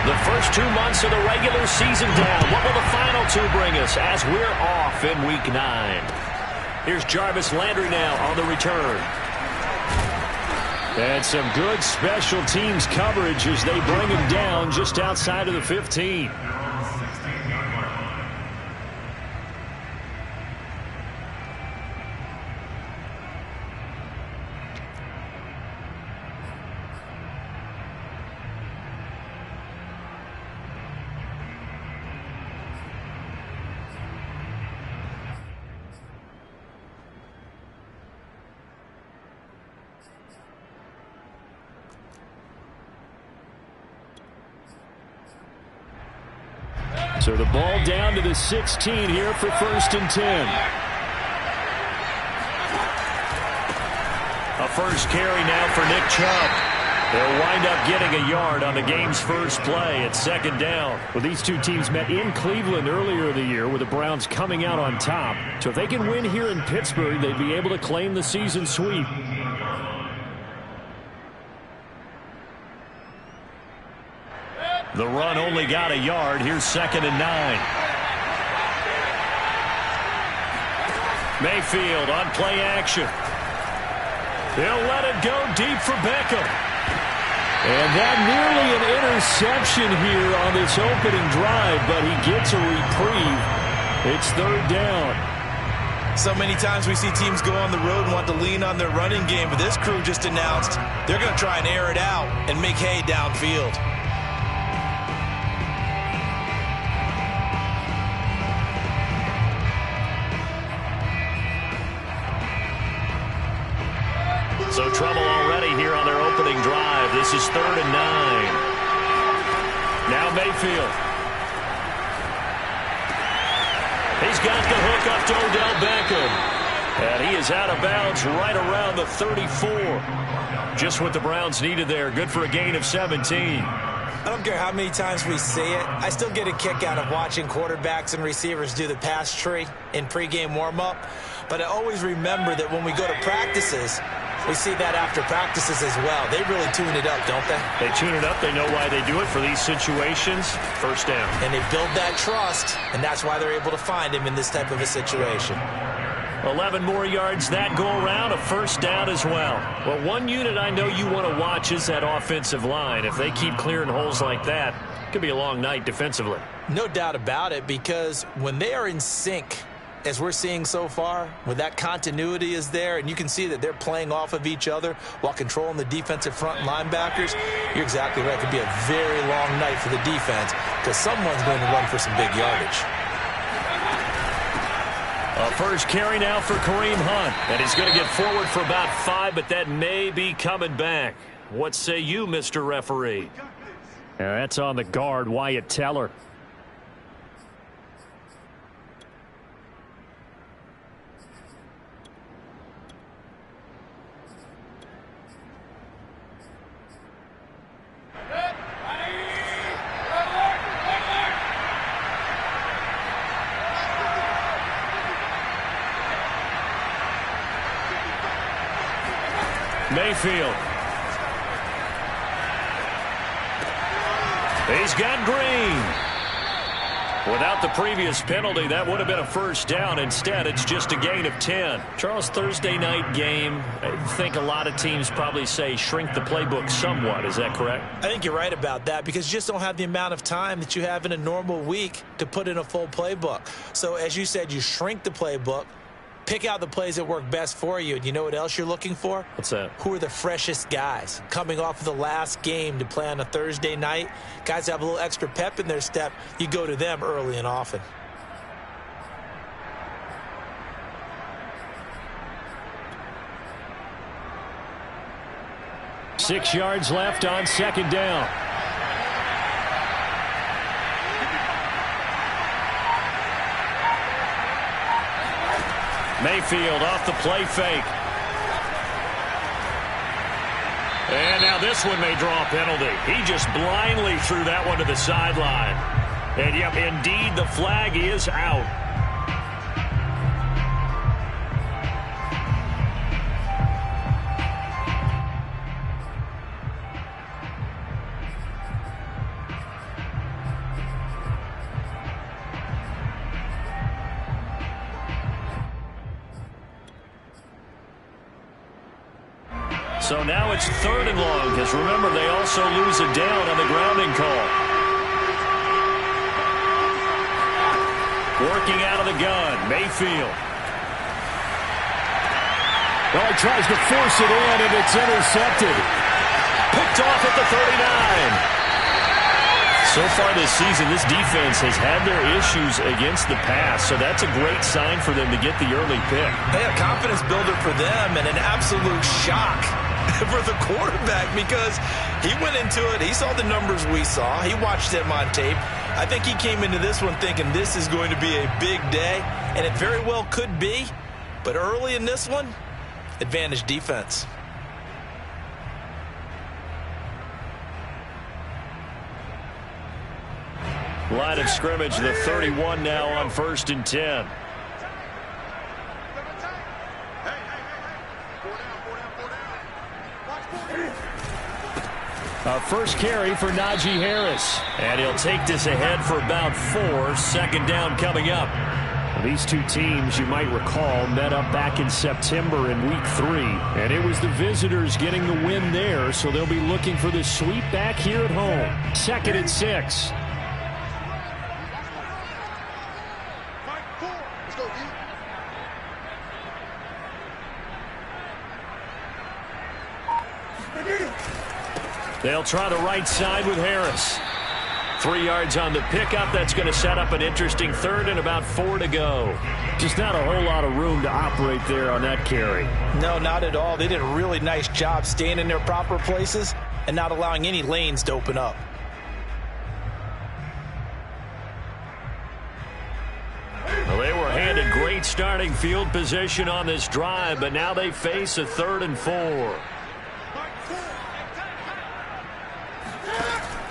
The first 2 months of the regular season down. What will the final 2 bring us as we're off in Week 9? Here's Jarvis Landry now on the return. And some good special teams coverage as they bring him down just outside of the 15. So the ball down to the 16 here for 1st and 10. A first carry now for Nick Chubb. They'll wind up getting a yard on the game's first play at 2nd down. Well, these two teams met in Cleveland earlier in the year with the Browns coming out on top. So if they can win here in Pittsburgh, they'd be able to claim the season sweep. The run only got a yard. Here's 2nd and 9. Mayfield on play action. They'll let it go deep for Beckham. And that nearly an interception here on this opening drive, but he gets a reprieve. It's 3rd down. So many times we see teams go on the road and want to lean on their running game, but this crew just announced they're going to try and air it out and make hay downfield. So trouble already here on their opening drive. This is 3rd and 9. Now Mayfield. He's got the hook up to Odell Beckham. And he is out of bounds right around the 34. Just what the Browns needed there. Good for a gain of 17. I don't care how many times we see it. I still get a kick out of watching quarterbacks and receivers do the pass tree in pregame warm-up. But I always remember that when we go to practices, we see that after practices as well. They really tune it up, don't they? They tune it up. They know why they do it for these situations. 1st down. And they build that trust, and that's why they're able to find him in this type of a situation. 11 more yards that go around, a 1st down as well. Well, one unit I know you want to watch is that offensive line. If they keep clearing holes like that, it could be a long night defensively. No doubt about it, because when they are in sync, as we're seeing so far, when that continuity is there and you can see that they're playing off of each other while controlling the defensive front linebackers, you're exactly right. It could be a very long night for the defense because someone's going to run for some big yardage. A first carry now for Kareem Hunt. And he's going to get forward for about 5, but that may be coming back. What say you, Mr. Referee? That's on the guard, Wyatt Teller. Mayfield. He's got Green. Without the previous penalty, that would have been a 1st down. Instead, it's just a gain of 10. Charles, Thursday night game, I think a lot of teams probably say shrink the playbook somewhat. Is that correct? I think you're right about that because you just don't have the amount of time that you have in a normal week to put in a full playbook. So, as you said, you shrink the playbook. Pick out the plays that work best for you. And you know what else you're looking for? What's that? Who are the freshest guys? Coming off of the last game to play on a Thursday night, guys have a little extra pep in their step. You go to them early and often. Six yards left on 2nd down. Mayfield off the play fake. And now this one may draw a penalty. He just blindly threw that one to the sideline. And, yep, indeed, the flag is out. So now it's 3rd and long, because remember, they also lose a down on the grounding call. Working out of the gun, Mayfield. Well, he tries to force it in, and it's intercepted. Picked off at the 39. So far this season, this defense has had their issues against the pass, so that's a great sign for them to get the early pick. Hey, a confidence builder for them and an absolute shock for the quarterback because he went into it. He saw the numbers we saw. He watched them on tape. I think he came into this one thinking this is going to be a big day, and it very well could be. But early in this one, advantage defense. Line of scrimmage, the 31 now on 1st and 10. First carry for Najee Harris. And he'll take this ahead for about 4. 2nd down coming up. These two teams, you might recall, met up back in September in Week 3. And it was the visitors getting the win there, so they'll be looking for the sweep back here at home. 2nd and 6. They'll try the right side with Harris. 3 yards on the pickup. That's going to set up an interesting 3rd and about 4 to go. Just not a whole lot of room to operate there on that carry. No, not at all. They did a really nice job staying in their proper places and not allowing any lanes to open up. Well, they were handed great starting field position on this drive, but now they face a 3rd and 4.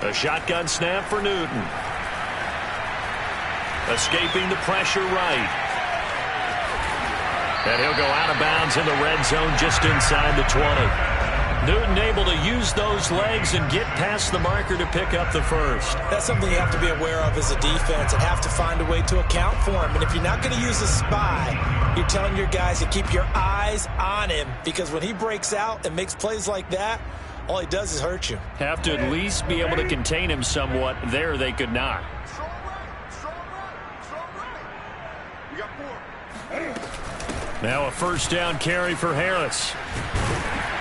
A shotgun snap for Newton. Escaping the pressure right. And he'll go out of bounds in the red zone just inside the 20. Newton able to use those legs and get past the marker to pick up the 1st. That's something you have to be aware of as a defense and have to find a way to account for him. And if you're not going to use a spy, you're telling your guys to keep your eyes on him, because when he breaks out and makes plays like that, all he does is hurt you. Have to at least be able to contain him somewhat. There they could not. Now a 1st down carry for Harris.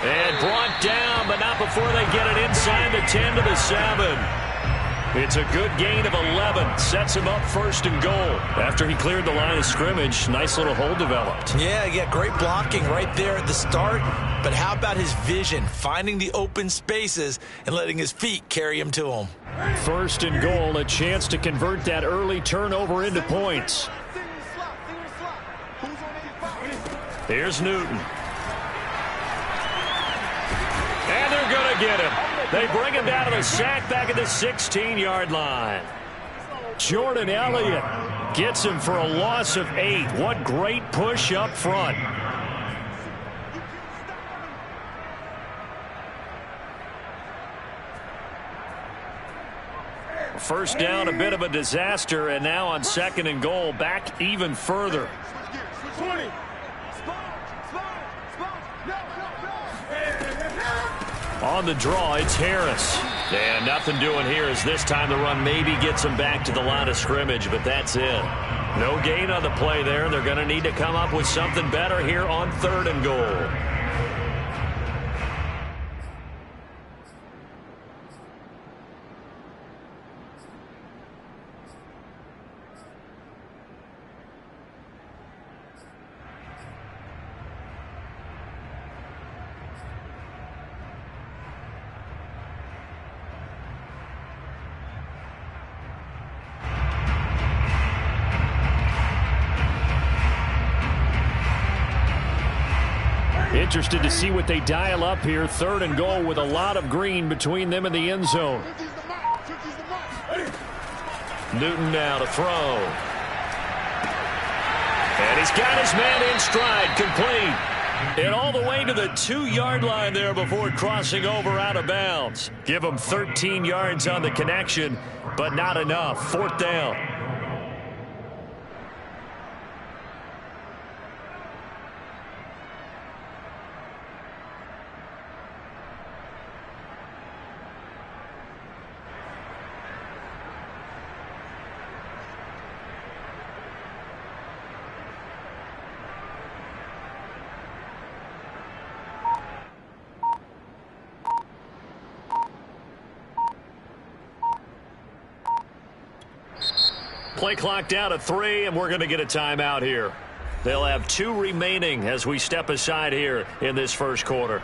And brought down, but not before they get it inside the 10 to the 7. It's a good gain of 11. Sets him up 1st and goal. After he cleared the line of scrimmage, nice little hole developed. Yeah, great blocking right there at the start. But how about his vision, finding the open spaces and letting his feet carry him to him? 1st and goal, a chance to convert that early turnover into points. Here's Newton. And they're going to get him. They bring him down to the sack back at the 16-yard line. Jordan Elliott gets him for a loss of 8. What great push up front. First down, a bit of a disaster, and now on 2nd and goal, back even further. On the draw, it's Harris. And nothing doing here as this time the run maybe gets him back to the line of scrimmage, but that's it. No gain on the play there. They're going to need to come up with something better here on 3rd and goal. Interested to see what they dial up here. 3rd and goal with a lot of green between them and the end zone. Newton now to throw. And he's got his man in stride, complete. And all the way to the 2-yard line there before crossing over out of bounds. Give him 13 yards on the connection, but not enough. 4th down. Play clock down to 3, and we're going to get a timeout here. They'll have 2 remaining as we step aside here in this first quarter.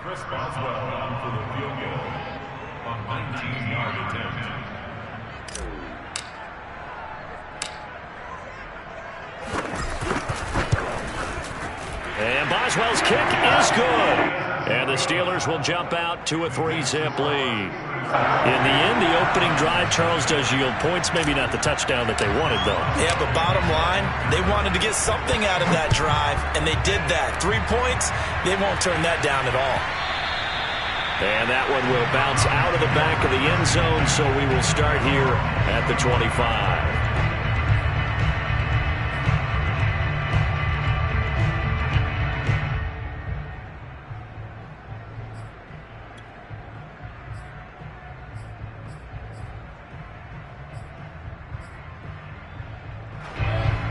Chris Boswell on for the field goal on 19-yard attempt. And Boswell's kick is good. And the Steelers will jump out to a 3-zip lead. In the end, the opening drive, Charles, does yield points. Maybe not the touchdown that they wanted, though. Yeah, but bottom line, they wanted to get something out of that drive, and they did that. 3 points, they won't turn that down at all. And that one will bounce out of the back of the end zone, so we will start here at the 25.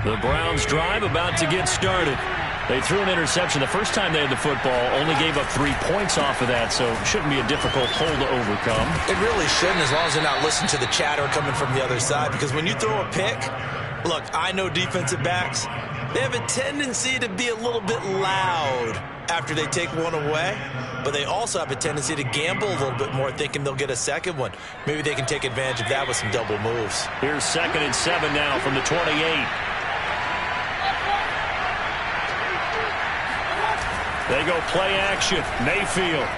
The Browns drive about to get started. They threw an interception the first time they had the football, only gave up 3 points off of that, so it shouldn't be a difficult hole to overcome. It really shouldn't, as long as they're not listening to the chatter coming from the other side, because when you throw a pick, look, I know defensive backs, they have a tendency to be a little bit loud after they take one away, but they also have a tendency to gamble a little bit more, thinking they'll get a second one. Maybe they can take advantage of that with some double moves. Here's 2nd and 7 now from the 28. They go play action. Mayfield.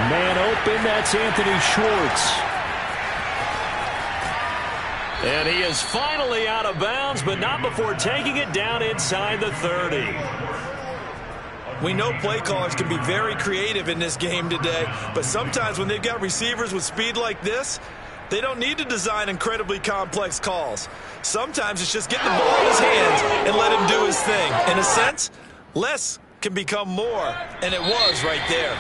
Man open, that's Anthony Schwartz. And he is finally out of bounds, but not before taking it down inside the 30. We know play callers can be very creative in this game today, but sometimes when they've got receivers with speed like this, they don't need to design incredibly complex calls. Sometimes it's just getting the ball in his hands and let him do his thing. In a sense, less can become more, and it was right there.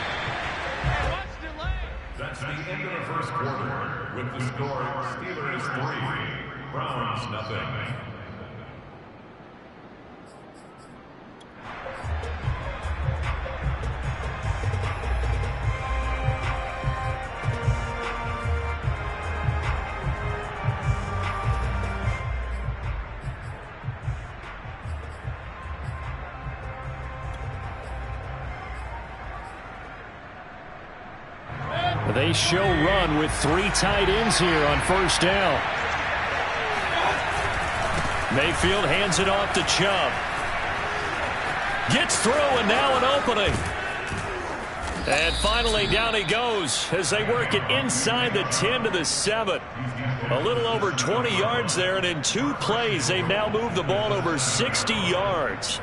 That's the end of the first quarter with the score Steelers 3, Browns 0. They show run with 3 tight ends here on first down. Mayfield hands it off to Chubb. Gets through, and now an opening. And finally down he goes as they work it inside the 10 to the 7. A little over 20 yards there, and in 2 plays they've now moved the ball over 60 yards.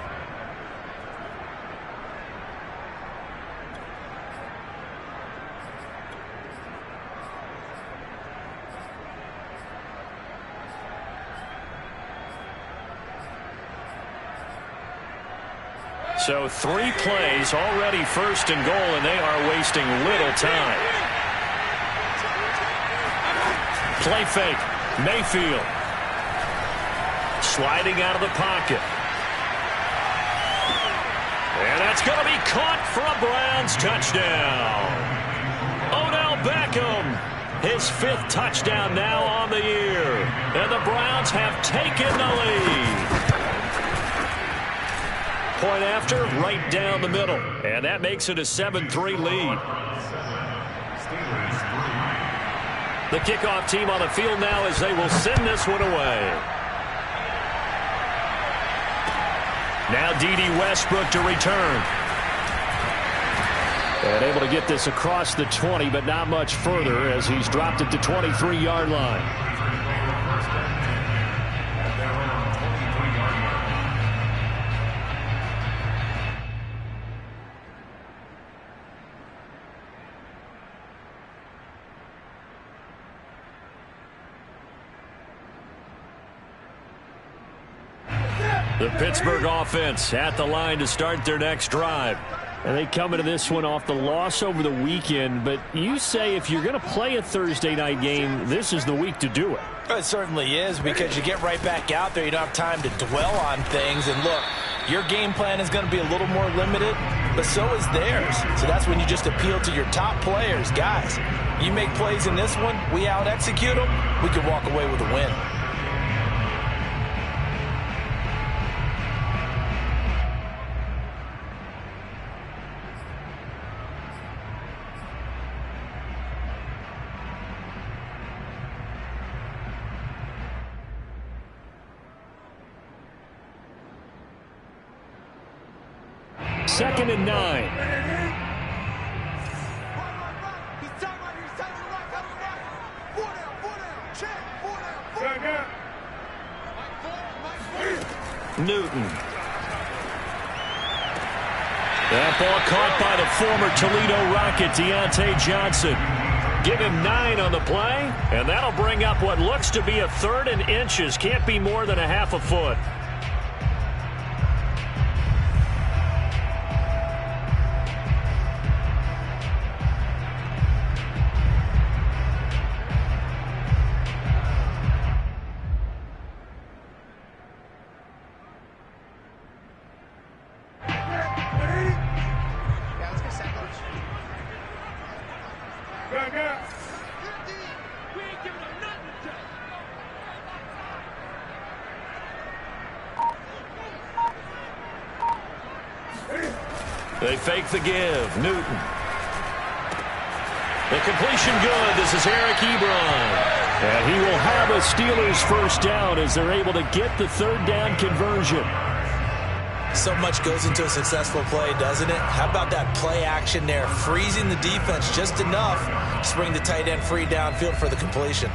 So 3 plays, already 1st and goal, and they are wasting little time. Play fake. Mayfield. Sliding out of the pocket. And that's going to be caught for a Browns touchdown. Odell Beckham, his 5th touchdown now on the year. And the Browns have taken the lead. Point after, right down the middle. And that makes it a 7-3 lead. The kickoff team on the field now as they will send this one away. Now D.D. Westbrook to return. And able to get this across the 20, but not much further as he's dropped it to 23-yard line. The Pittsburgh offense at the line to start their next drive. And they come into this one off the loss over the weekend, but you say if you're going to play a Thursday night game, this is the week to do it. It certainly is, because you get right back out there. You don't have time to dwell on things. And look, your game plan is going to be a little more limited, but so is theirs. So that's when you just appeal to your top players. Guys, you make plays in this one, we out-execute them, we can walk away with a win. Second and 9. Newton. That ball caught by the former Toledo Rocket, Deontay Johnson. Give him 9 on the play, and that'll bring up what looks to be a 3rd and inches. Can't be more than a half a foot. They fake the give. Newton. The completion good. This is Eric Ebron. And he will have a Steelers first down as they're able to get the 3rd down conversion. So much goes into a successful play, doesn't it? How about that play action there, freezing the defense just enough to bring the tight end free downfield for the completion.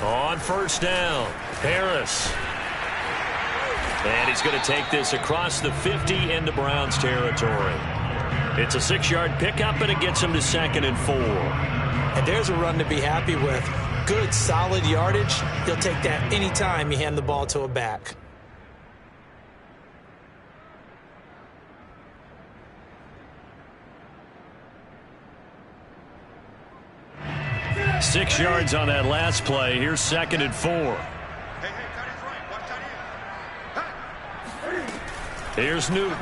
On first down, Harris. And he's going to take this across the 50 into Browns territory. It's a 6-yard pickup, and it gets him to 2nd and 4. And there's a run to be happy with. Good, solid yardage. He'll take that anytime you hand the ball to a back. Six yards on that last play. Here's 2nd and 4. Here's Newton.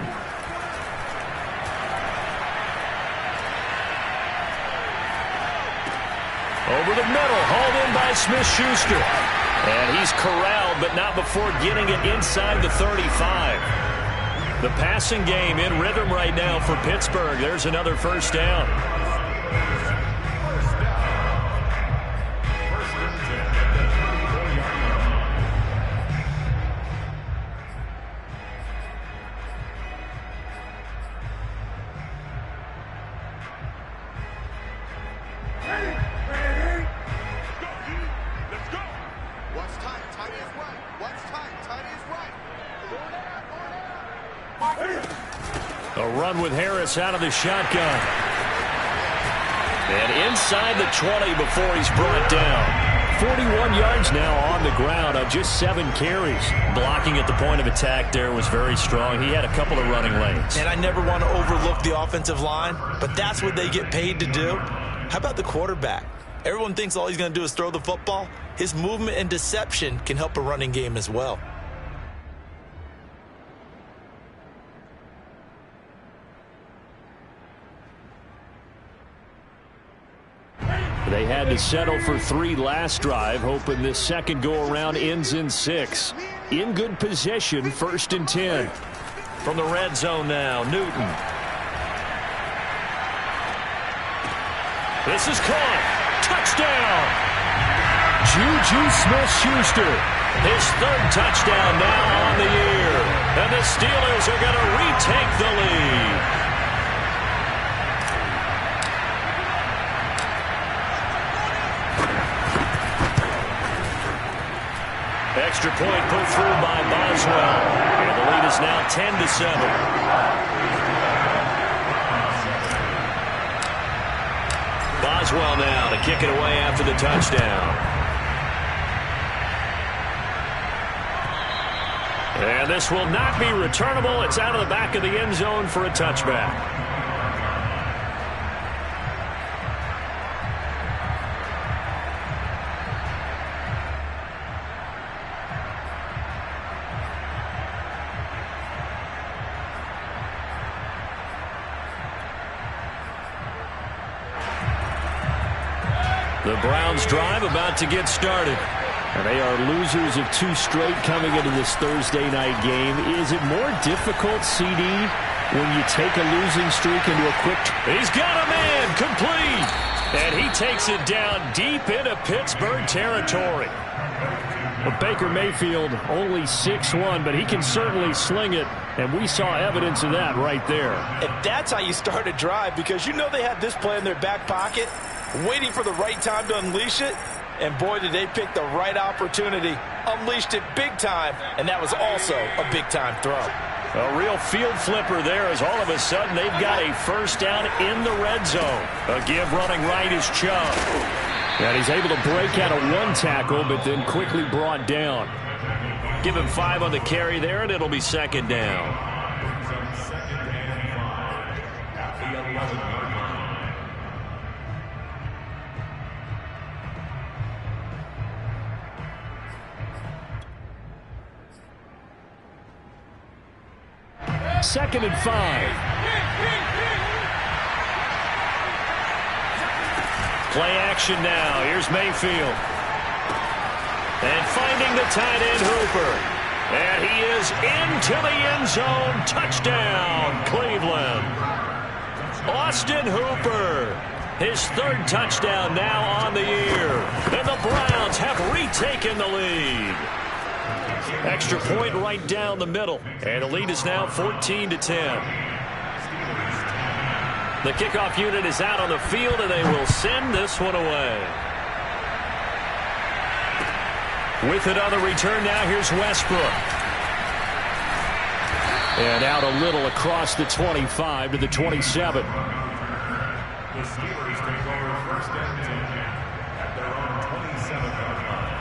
Over the middle, hauled in by Smith-Schuster. And he's corralled, but not before getting it inside the 35. The passing game in rhythm right now for Pittsburgh. There's another first down. A run with Harris out of the shotgun. And inside the 20 before he's brought down. 41 yards now on the ground on just 7 carries. Blocking at the point of attack there was very strong. He had a couple of running lanes. And I never want to overlook the offensive line, but that's what they get paid to do. How about the quarterback? Everyone thinks all he's going to do is throw the football. His movement and deception can help a running game as well. They had to settle for 3 last drive, hoping this second go-around ends in 6. In good position, 1st and 10. From the red zone now, Newton. This is caught. Touchdown! Juju Smith-Schuster. His 3rd touchdown now on the year. And the Steelers are going to retake the lead. through by Boswell. And the lead is now 10-7. Boswell now to kick it away after the touchdown. And this will not be returnable. It's out of the back of the end zone for a touchback. The Browns drive about to get started. And they are losers of 2 straight coming into this Thursday night game. Is it more difficult, CD, when you take a losing streak into a quick... He's got a man complete. And he takes it down deep into Pittsburgh territory. Well, Baker Mayfield only 6'1", but he can certainly sling it. And we saw evidence of that right there. And that's how you start a drive, because you know they had this play in their back pocket, waiting for the right time to unleash it. And boy, did they pick the right opportunity. Unleashed it big time, and that was also a big-time throw. A real field flipper there, as all of a sudden they've got a first down in the red zone. A give running right is Chubb. And he's able to break out of 1 tackle, but then quickly brought down. Give him 5 on the carry there, and it'll be second down. Second and 5. Play action now. Here's Mayfield. And finding the tight end, Hooper. And he is into the end zone. Touchdown, Cleveland. Austin Hooper. His 3rd touchdown now on the year. And the Browns have retaken the lead. Extra point right down the middle. And the lead is now 14-10. The kickoff unit is out on the field, and they will send this one away. With it on the return now, here's Westbrook. And out a little across the 25 to the 27. The Steelers take over 1st and 10 at their own 27-yard line.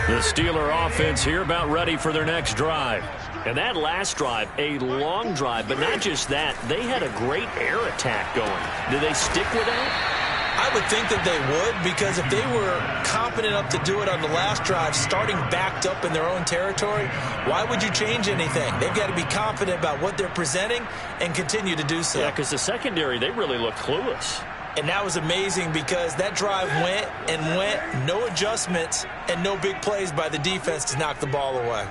The Steeler offense here about ready for their next drive. And that last drive, a long drive, but not just that. They had a great air attack going. Do they stick with that? I would think that they would, because if they were confident enough to do it on the last drive, starting backed up in their own territory, why would you change anything? They've got to be confident about what they're presenting and continue to do so. Yeah, because the secondary, they really looked clueless. And that was amazing, because that drive went and went, no adjustments and no big plays by the defense to knock the ball away.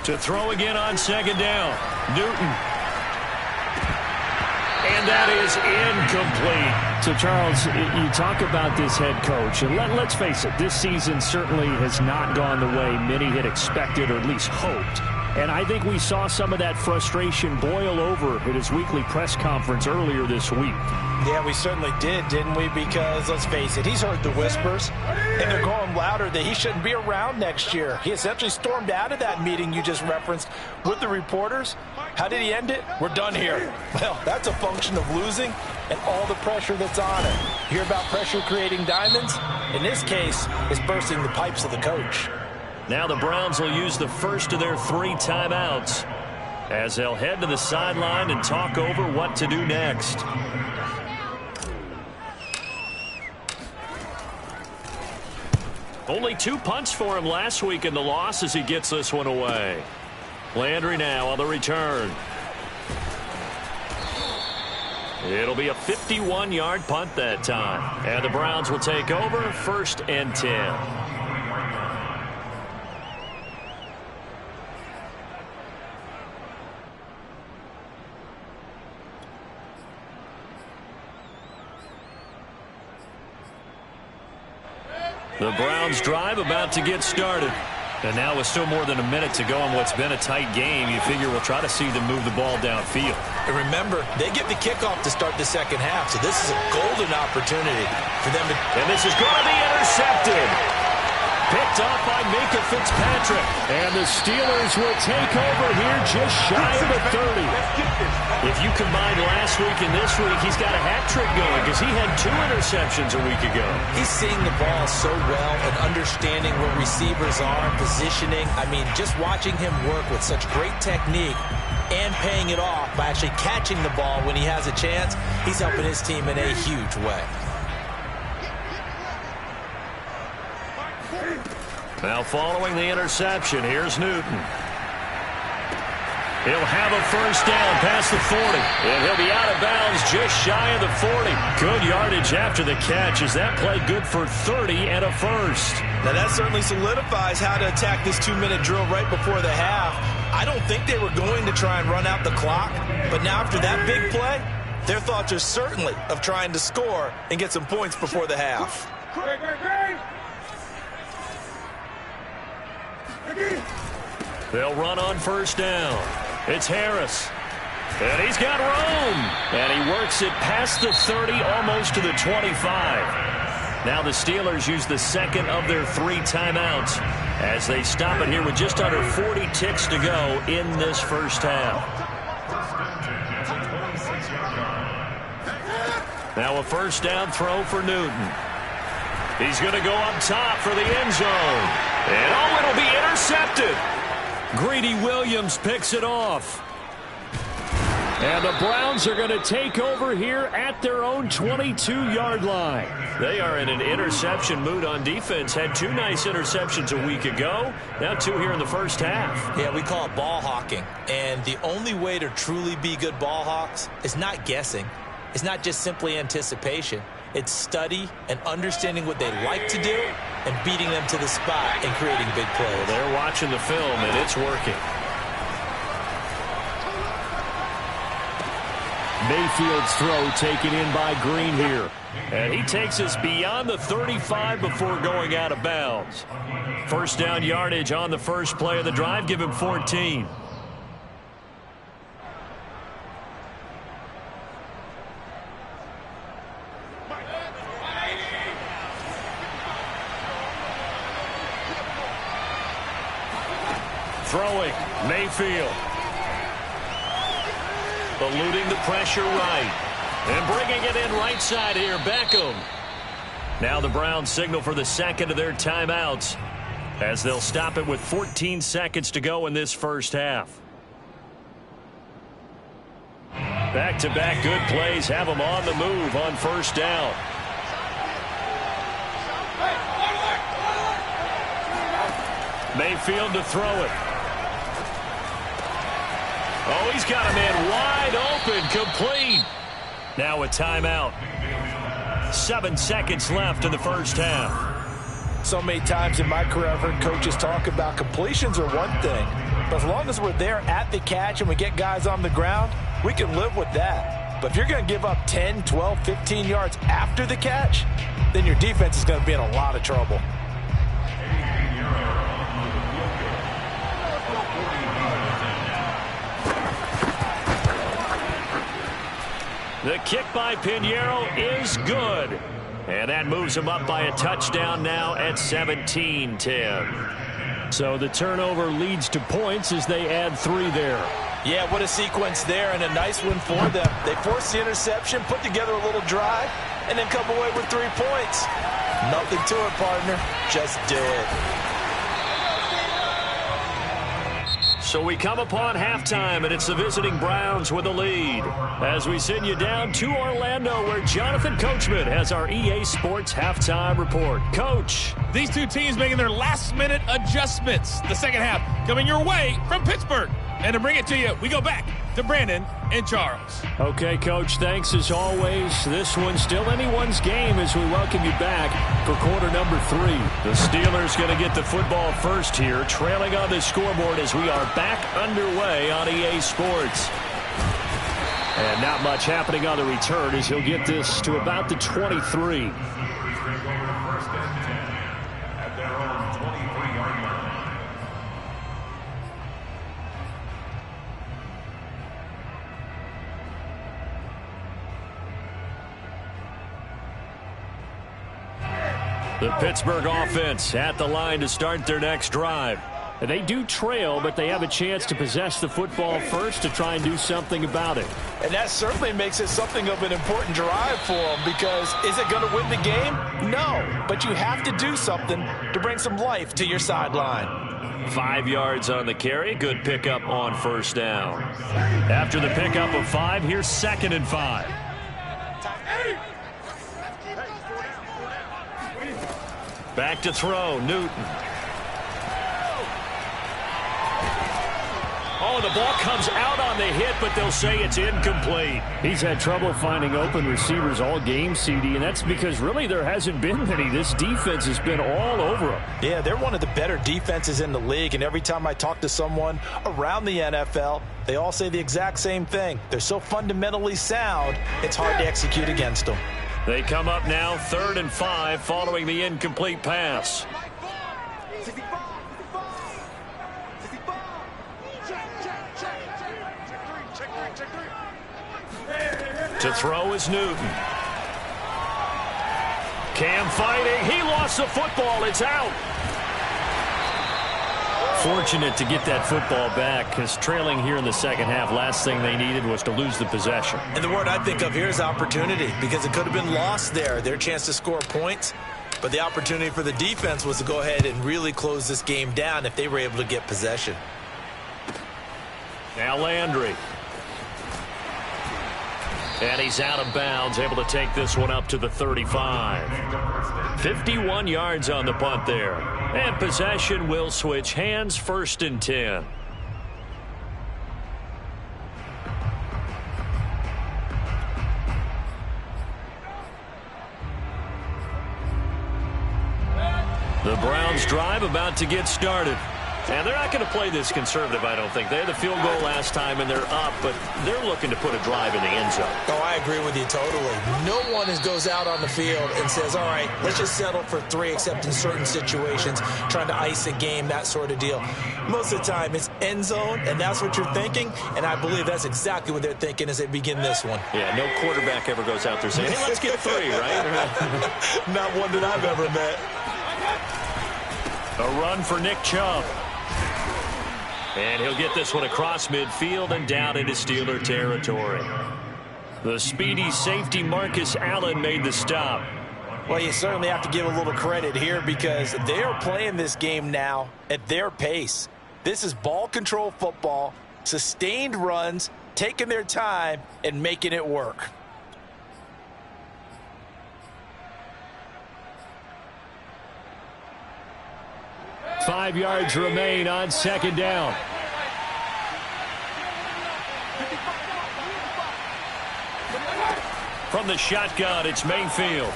To throw again on second down, Newton. And that is incomplete. So, Charles, you talk about this head coach, and let's face it, this season certainly has not gone the way many had expected or at least hoped. And I think we saw some of that frustration boil over at his weekly press conference earlier this week. Yeah, we certainly did, didn't we? Because, let's face it, he's heard the whispers, and they're going louder that he shouldn't be around next year. He essentially stormed out of that meeting you just referenced with the reporters. How did he end it? We're done here. Well, that's a function of losing and all the pressure that's on it. You hear about pressure creating diamonds? In this case, it's bursting the pipes of the coach. Now the Browns will use the first of their 3 timeouts as they'll head to the sideline and talk over what to do next. Only 2 punts for him last week in the loss as he gets this one away. Landry now on the return. It'll be a 51-yard punt that time. And the Browns will take over 1st and 10. The Browns drive about to get started. And now with still more than a minute to go in what's been a tight game, you figure we'll try to see them move the ball downfield. And remember, they get the kickoff to start the second half, so this is a golden opportunity for them to... And this is going to be intercepted. Picked up by Minka Fitzpatrick. And the Steelers will take over here just shy of the 30. If you combine last week and this week, he's got a hat trick going because he had 2 interceptions a week ago. He's seeing the ball so well and understanding where receivers are, positioning. I mean, just watching him work with such great technique and paying it off by actually catching the ball when he has a chance, he's helping his team in a huge way. Now following the interception, here's Newton. He'll have a first down past the 40. And he'll be out of bounds just shy of the 40. Good yardage after the catch as that play good for 30 and a first. Now that certainly solidifies how to attack this 2-minute drill right before the half. I don't think they were going to try and run out the clock. But now after that big play, their thoughts are certainly of trying to score and get some points before the half. They'll run on first down. It's Harris. And he's got room. And he works it past the 30, almost to the 25. Now the Steelers use the second of their 3 timeouts as they stop it here with just under 40 ticks to go in this first half. Now a first down throw for Newton. He's going to go up top for the end zone. And oh, it'll be intercepted. Greedy Williams picks it off. And the Browns are going to take over here at their own 22-yard line. They are in an interception mood on defense. Had 2 nice interceptions a week ago. Now 2 here in the first half. Yeah, we call it ball hawking. And the only way to truly be good ball hawks is not guessing. It's not just simply anticipation. It's study and understanding what they like to do and beating them to the spot and creating big plays. Well, they're watching the film, and it's working. Mayfield's throw taken in by Green here. And he takes us beyond the 35 before going out of bounds. First down yardage on the first play of the drive. Give him 14. Throwing, Mayfield. Eluding the pressure right. And bringing it in right side here, Beckham. Now the Browns signal for the second of their timeouts as they'll stop it with 14 seconds to go in this first half. Back-to-back good plays have them on the move on first down. Mayfield to throw it. Oh, he's got a man wide open, complete. Now a timeout. 7 seconds left in the first half. So many times in my career, I've heard coaches talk about completions are one thing. But as long as we're there at the catch and we get guys on the ground, we can live with that. But if you're going to give up 10, 12, 15 yards after the catch, then your defense is going to be in a lot of trouble. The kick by Pinheiro is good. And that moves him up by a touchdown now at 17-10. So the turnover leads to points as they add 3 there. Yeah, what a sequence there and a nice one for them. They forced the interception, put together a little drive, and then come away with 3 points. Nothing to it, partner. Just do it. So we come upon halftime, and it's the visiting Browns with a lead. As we send you down to Orlando, where Jonathan Coachman has our EA Sports Halftime Report. Coach. These 2 teams making their last-minute adjustments. The second half coming your way from Pittsburgh. And to bring it to you, we go back to Brandon and Charles. Okay, Coach, thanks as always. This one's still anyone's game as we welcome you back for quarter number 3. The Steelers going to get the football first here, trailing on the scoreboard as we are back underway on EA Sports. And not much happening on the return as he'll get this to about the 23. The Pittsburgh offense at the line to start their next drive. They do trail, but they have a chance to possess the football first to try and do something about it. And that certainly makes it something of an important drive for them, because is it going to win the game? No, but you have to do something to bring some life to your sideline. 5 yards on the carry. Good pickup on first down. After the pickup of 5, here's 2nd and 5. Back to throw, Newton. Oh, the ball comes out on the hit, but they'll say it's incomplete. He's had trouble finding open receivers all game, CD, and that's because really there hasn't been many. This defense has been all over them. Yeah, they're one of the better defenses in the league, and every time I talk to someone around the NFL, they all say the exact same thing. They're so fundamentally sound, it's hard to execute against them. They come up now 3rd and 5 following the incomplete pass. To throw is Newton. Cam fighting. He lost the football. It's out. Fortunate to get that football back, because trailing here in the second half, last thing they needed was to lose the possession. And the word I think of here is opportunity, because it could have been lost there, their chance to score points. But the opportunity for the defense was to go ahead and really close this game down if they were able to get possession. Now Landry. And he's out of bounds, able to take this one up to the 35. 51 yards on the punt there. And possession will switch hands, 1st and 10. The Browns drive about to get started. And they're not going to play this conservative, I don't think. They had the field goal last time, and they're up, but they're looking to put a drive in the end zone. Oh, I agree with you totally. No one goes out on the field and says, all right, let's just settle for 3, except in certain situations, trying to ice a game, that sort of deal. Most of the time, it's end zone, and that's what you're thinking, and I believe that's exactly what they're thinking as they begin this one. Yeah, no quarterback ever goes out there saying, hey, let's get 3, right? Not one that I've ever met. A run for Nick Chubb. And he'll get this one across midfield and down into Steeler territory. The speedy safety Marcus Allen made the stop. Well, you certainly have to give a little credit here, because they are playing this game now at their pace. This is ball control football, sustained runs, taking their time, and making it work. Five yards remain on 2nd down. From the shotgun, it's Mayfield.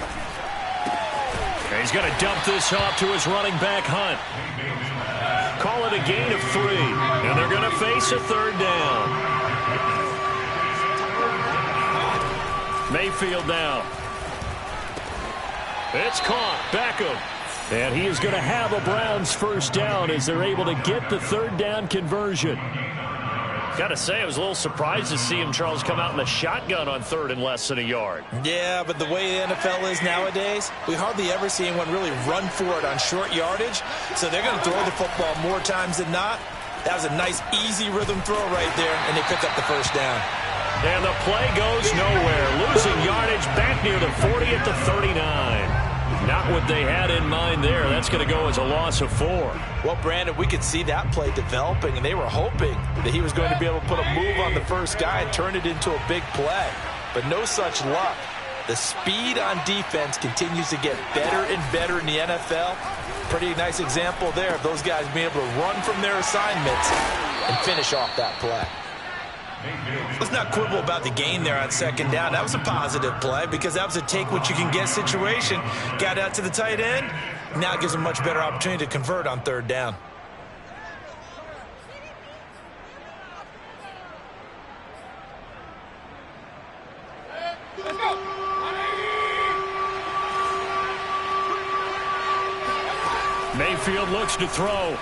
And he's going to dump this off to his running back, Hunt. Call it a gain of 3. And they're going to face a 3rd down. Mayfield now. It's caught. Beckham. And he is going to have a Browns 1st down as they're able to get the 3rd down conversion. Got to say, I was a little surprised to see him, Charles, come out in the shotgun on 3rd and less than a yard. Yeah, but the way the NFL is nowadays, we hardly ever see anyone really run for it on short yardage. So they're going to throw the football more times than not. That was a nice, easy rhythm throw right there, and they pick up the 1st down. And the play goes nowhere. Losing yardage back near the 40 at the 39. Not what they had in mind there. That's going to go as a loss of 4. Well, Brandon, we could see that play developing, and they were hoping that he was going to be able to put a move on the first guy and turn it into a big play. But no such luck. The speed on defense continues to get better and better in the NFL. Pretty nice example there of those guys being able to run from their assignments and finish off that play. Let's not quibble about the gain there on 2nd down. That was a positive play, because that was a take-what-you-can-get situation. Got out to the tight end. Now it gives them a much better opportunity to convert on 3rd down. Mayfield looks to throw.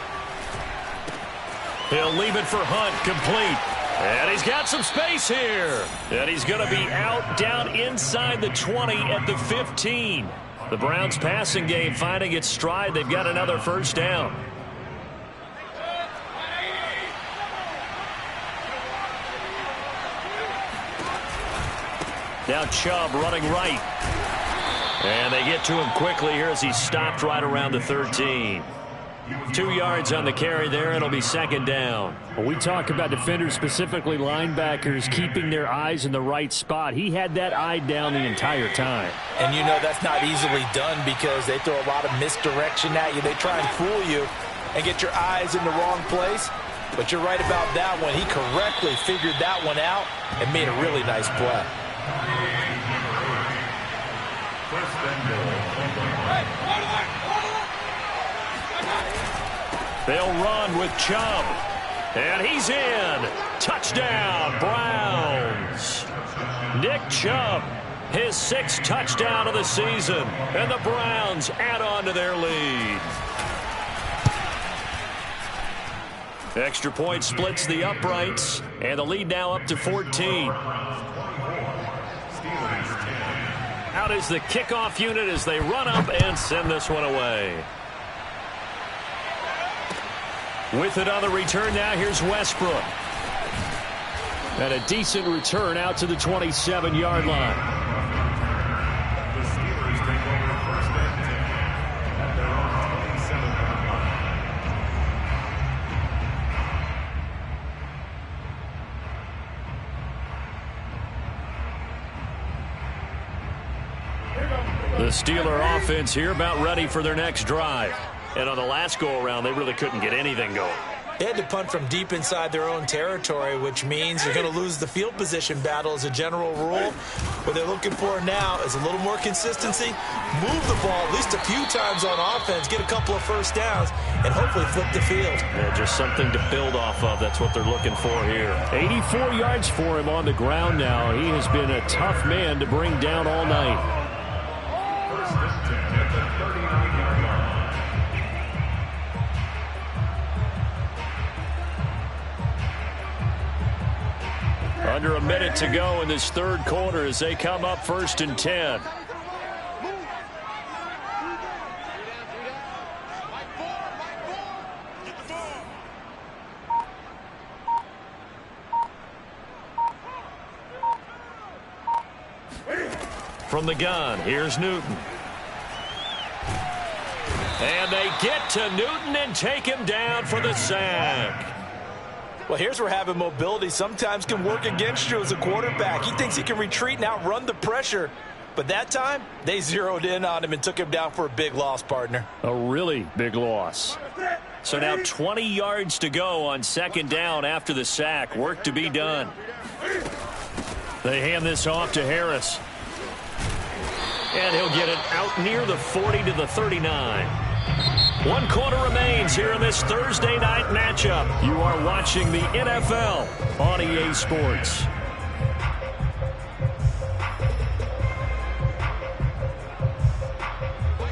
He'll leave it for Hunt, complete. And he's got some space here. And he's going to be out down inside the 20 at the 15. The Browns passing game finding its stride. They've got another first down. Now Chubb running right. And they get to him quickly here as he's stopped right around the 13. 2 yards on the carry there. It'll be second down. When we talk about defenders, specifically linebackers, keeping their eyes in the right spot, he had that eye down the entire time. And you know that's not easily done because they throw a lot of misdirection at you. They try and fool you and get your eyes in the wrong place. But you're right about that one. He correctly figured that one out and made a really nice play. They'll run with Chubb. And he's in. Touchdown, Browns. Nick Chubb, his 6th touchdown of the season. And the Browns add on to their lead. Extra point splits the uprights. And the lead now up to 14. Out is the kickoff unit as they run up and send this one away. With it on the return now, here's Westbrook. And a decent return out to the 27-yard line. The Steelers take over first and 10 at their own 27-yard line. The Steeler offense here about ready for their next drive. And on the last go-around, they really couldn't get anything going. They had to punt from deep inside their own territory, which means you're going to lose the field position battle as a general rule. What they're looking for now is a little more consistency, move the ball at least a few times on offense, get a couple of first downs, and hopefully flip the field. Yeah, just something to build off of. That's what they're looking for here. 84 yards for him on the ground now. He has been a tough man to bring down all night. First and 10 at the 39-yard line. Under a minute to go in this third quarter as they come up first and 10. From the gun, here's Newton. And they get to Newton and take him down for the sack. Well, here's where having mobility sometimes can work against you as a quarterback. He thinks he can retreat and outrun the pressure. But that time, they zeroed in on him and took him down for a big loss, partner. A really big loss. So now 20 yards to go on second down after the sack. Work to be done. They hand this off to Harris. And he'll get it out near the 40 to the 39. 1 quarter remains here in this Thursday night matchup. You are watching the NFL on EA Sports.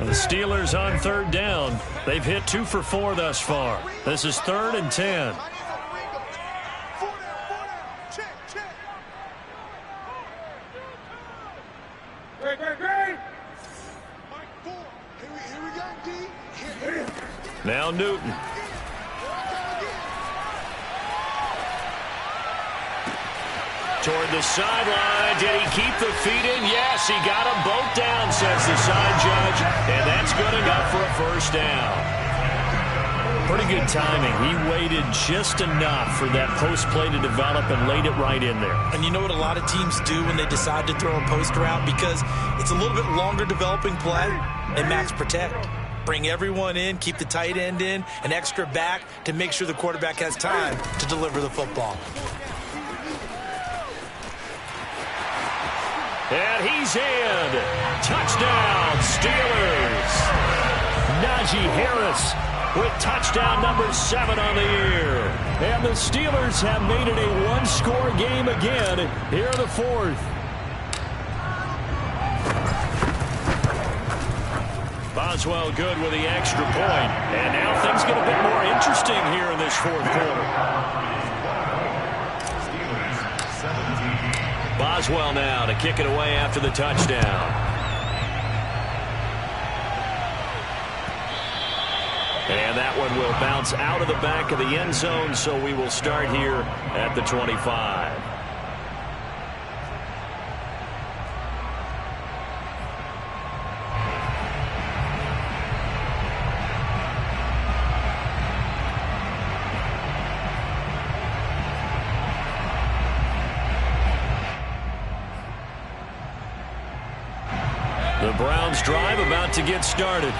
And the Steelers on third down. They've hit 2 for 4 thus far. This is 3rd and 10. Now Newton. Toward the sideline. Did he keep the feet in? Yes, he got them both down, says the side judge. And that's good enough for a first down. Pretty good timing. He waited just enough for that post play to develop and laid it right in there. And you know what a lot of teams do when they decide to throw a post route? Because it's a little bit longer developing play and max protect. Bring everyone in, keep the tight end in, an extra back to make sure the quarterback has time to deliver the football. And he's in. Touchdown, Steelers. Najee Harris with touchdown number 7 on the year. And the Steelers have made it a one-score game again here in the 4th. Boswell good with the extra point. And now things get a bit more interesting here in this 4th quarter. Boswell now to kick it away after the touchdown. And that one will bounce out of the back of the end zone, so we will start here at the 25. The Browns drive about to get started.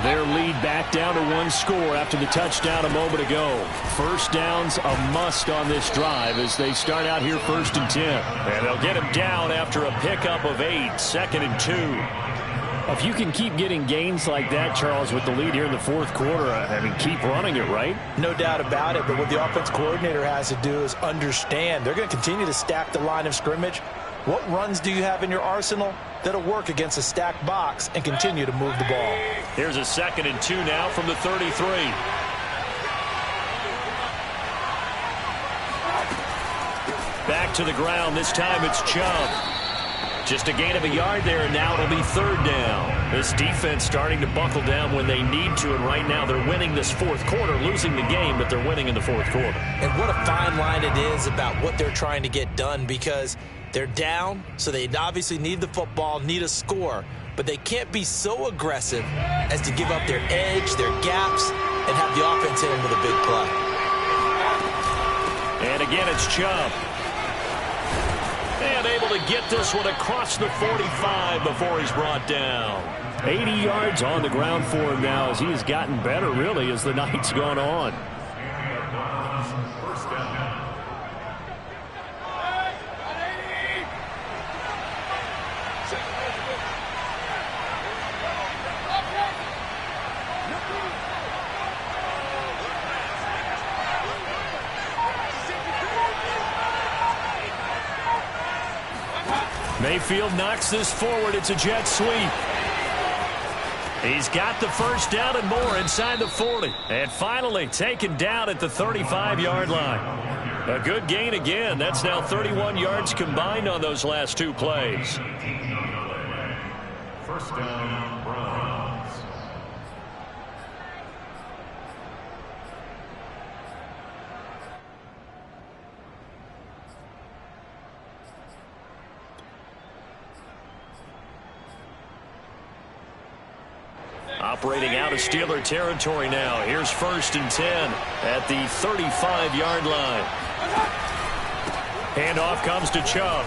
Their lead back down to 1 score after the touchdown a moment ago. First down's a must on this drive as they start out here 1st and 10. And they'll get him down after a pickup of 8, 2nd and 2. If you can keep getting gains like that, Charles, with the lead here in the 4th quarter, I mean, keep running it, right? No doubt about it, but what the offense coordinator has to do is understand they're going to continue to stack the line of scrimmage. What runs do you have in your arsenal that'll work against a stacked box and continue to move the ball? Here's a 2nd and 2 now from the 33. Back to the ground. This time it's Chubb. Just a gain of a yard there, and now it'll be 3rd down. This defense starting to buckle down when they need to, and right now they're winning this 4th quarter, losing the game, but they're winning in the 4th quarter. And what a fine line it is about what they're trying to get done, because they're down, so they obviously need the football, need a score, but they can't be so aggressive as to give up their edge, their gaps, and have the offense hit them with a big play. And again, it's Chubb. And able to get this one across the 45 before he's brought down. 80 yards on the ground for him now as he has gotten better, really, as the night's gone on. Mayfield knocks this forward. It's a jet sweep. He's got the first down and more inside the 40. And finally taken down at the 35-yard line. A good gain again. That's now 31 yards combined on those last 2 plays. First down, Browns. Operating out of Steeler territory now. Here's 1st and 10 at the 35-yard line. Handoff comes to Chubb.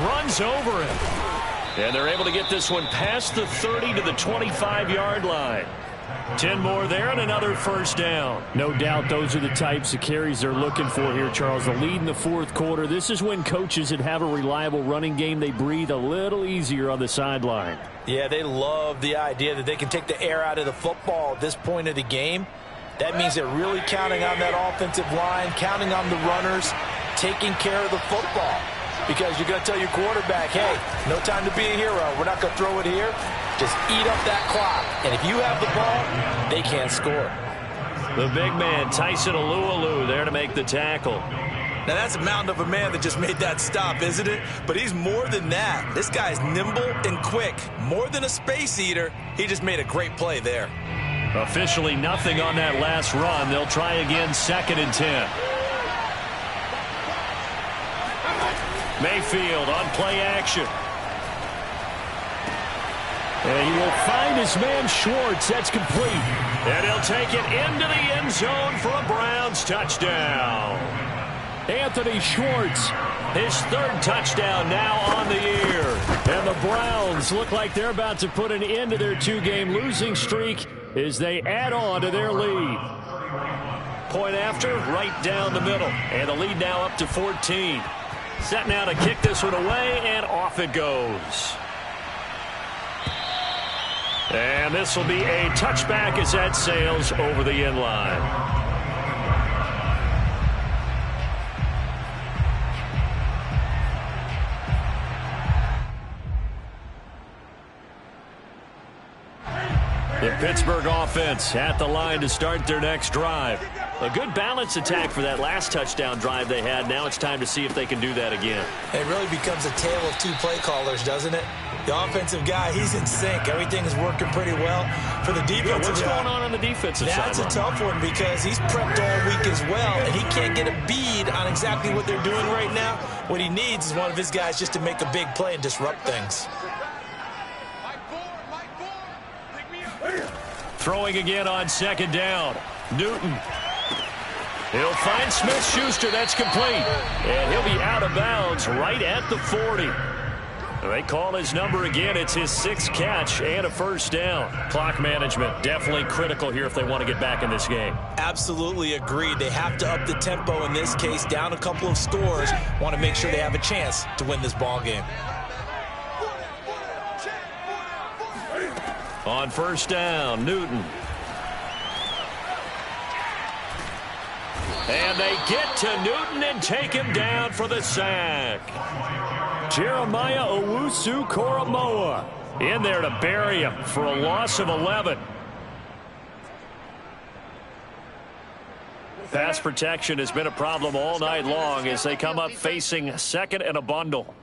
Runs over him. And they're able to get this one past the 30 to the 25-yard line. 10 more there and another first down. No doubt those are the types of carries they're looking for here, Charles. The lead in the 4th quarter. This is when coaches that have a reliable running game, they breathe a little easier on the sideline. Yeah, they love the idea that they can take the air out of the football at this point of the game. That means they're really counting on that offensive line, counting on the runners, taking care of the football. Because you're going to tell your quarterback, hey, no time to be a hero. We're not going to throw it here. Just eat up that clock. And if you have the ball, they can't score. The big man, Tyson Alualu, there to make the tackle. Now, that's a mountain of a man that just made that stop, isn't it? But he's more than that. This guy's nimble and quick. More than a space eater, he just made a great play there. Officially nothing on that last run. They'll try again, 2nd and 10. Mayfield on play action. And he will find his man Schwartz. That's complete. And he'll take it into the end zone for a Browns touchdown. Anthony Schwartz, his 3rd touchdown now on the year. And the Browns look like they're about to put an end to their 2-game losing streak as they add on to their lead. Point after, right down the middle. And the lead now up to 14. Set now to kick this one away, and off it goes. And this will be a touchback as that sails over the end line. The Pittsburgh offense at the line to start their next drive. A good balanced attack for that last touchdown drive they had. Now it's time to see if they can do that again. It really becomes a tale of two play callers, doesn't it? The offensive guy, he's in sync. Everything is working pretty well. For the defensive what's guy, going on the defensive side? That's a tough one because he's prepped all week as well, and he can't get a bead on exactly what they're doing right now. What he needs is one of his guys just to make a big play and disrupt things. Throwing again on second down. Newton. He'll find Smith-Schuster. That's complete. And he'll be out of bounds right at the 40. They call his number again. It's his 6th catch and a first down. Clock management definitely critical here if they want to get back in this game. Absolutely agreed. They have to up the tempo in this case, down a couple of scores. Want to make sure they have a chance to win this ball game. On first down, Newton. And they get to Newton and take him down for the sack. Jeremiah Owusu-Koramoah in there to bury him for a loss of 11. Pass protection has been a problem all night long as they come up facing second and a bundle.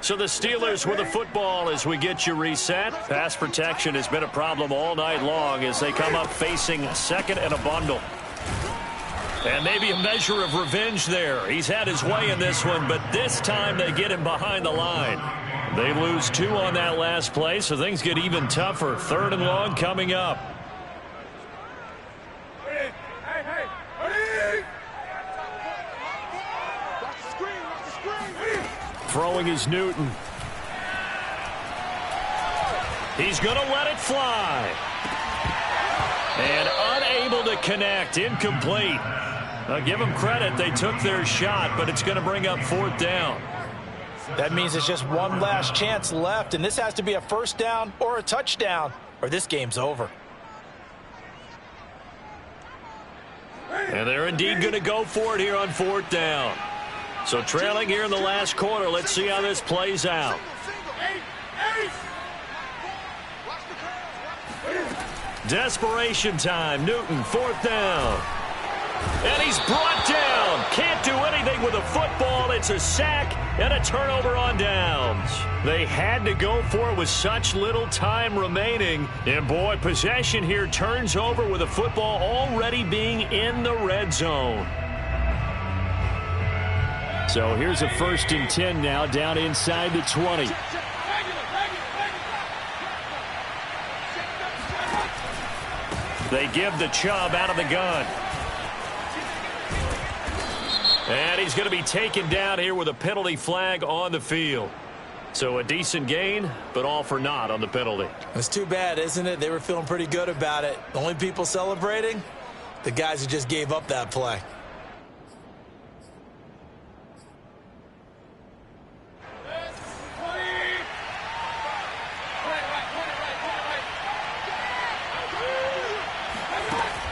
So the Steelers with the football as we get you reset. Pass protection has been a problem all night long as they come up facing second and a bundle. And maybe a measure of revenge there. He's had his way in this one, but this time they get him behind the line. They lose 2 on that last play, so things get even tougher. 3rd and long coming up. Throwing is Newton. He's going to let it fly. And unable to connect. Incomplete. I'll give them credit. They took their shot, but it's going to bring up 4th down. That means it's just one last chance left, and this has to be a first down or a touchdown, or this game's over. And they're indeed going to go for it here on 4th down. So trailing here in the last quarter. Let's see how this plays out. Desperation time. Newton, 4th down. And he's brought down. Can't do anything with a football. It's a sack and a turnover on downs. They had to go for it with such little time remaining. And boy, possession here turns over with a football already being in the red zone. So here's a 1st and 10 now, down inside the 20. They give the Chubb out of the gun. And he's going to be taken down here with a penalty flag on the field. So a decent gain, but all for naught on the penalty. It's too bad, isn't it? They were feeling pretty good about it. The only people celebrating, the guys who just gave up that play.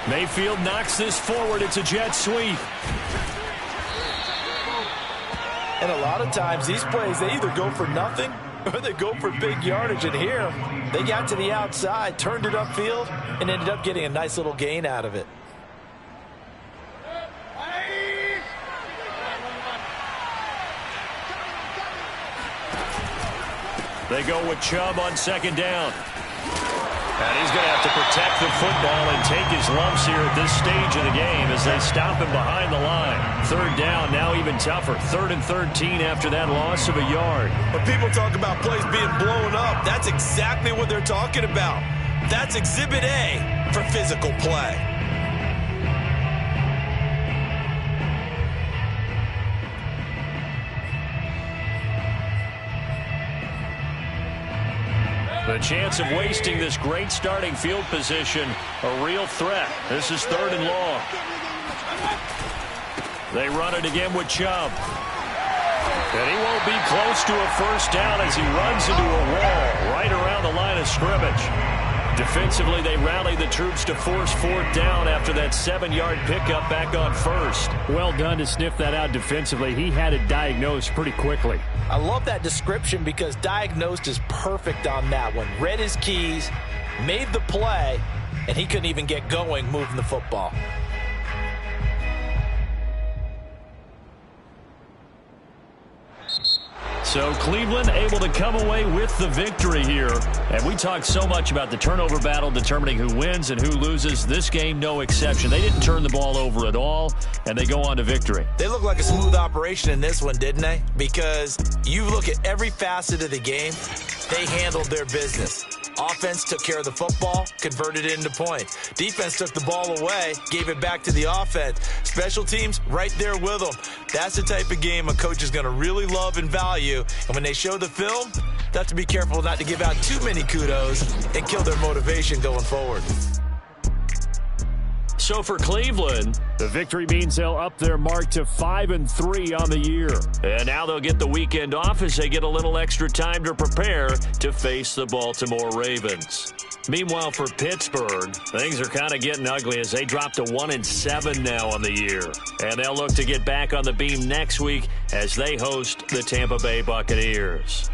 Mayfield knocks this forward. It's a jet sweep. And a lot of times these plays, they either go for nothing or they go for big yardage. And here, they got to the outside, turned it upfield, and ended up getting a nice little gain out of it. They go with Chubb on 2nd down. And he's going to have to protect the football and take his lumps here at this stage of the game as they stop him behind the line. 3rd down, now even tougher. 3rd and 13 after that loss of a yard. When people talk about plays being blown up, that's exactly what they're talking about. That's Exhibit A for physical play. The chance of wasting this great starting field position, a real threat. This is 3rd and long. They run it again with Chubb. And he won't be close to a first down as he runs into a wall right around the line of scrimmage. Defensively, they rally the troops to force 4th down after that 7-yard pickup back on 1st. Well done to sniff that out defensively. He had it diagnosed pretty quickly. I love that description because diagnosed is perfect on that one. Read his keys, made the play, and he couldn't even get going moving the football. So Cleveland able to come away with the victory here. And we talked so much about the turnover battle determining who wins and who loses. This game, no exception. They didn't turn the ball over at all, and they go on to victory. They look like a smooth operation in this one, didn't they? Because you look at every facet of the game, they handled their business. Offense took care of the football, converted it into points. Defense took the ball away, gave it back to the offense. Special teams right there with them. That's the type of game a coach is going to really love and value. And when they show the film, they have to be careful not to give out too many kudos and kill their motivation going forward. So for Cleveland, the victory means they'll up their mark to 5-3 on the year. And now they'll get the weekend off as they get a little extra time to prepare to face the Baltimore Ravens. Meanwhile, for Pittsburgh, things are kind of getting ugly as they drop to 1-7 now on the year. And they'll look to get back on the beam next week as they host the Tampa Bay Buccaneers.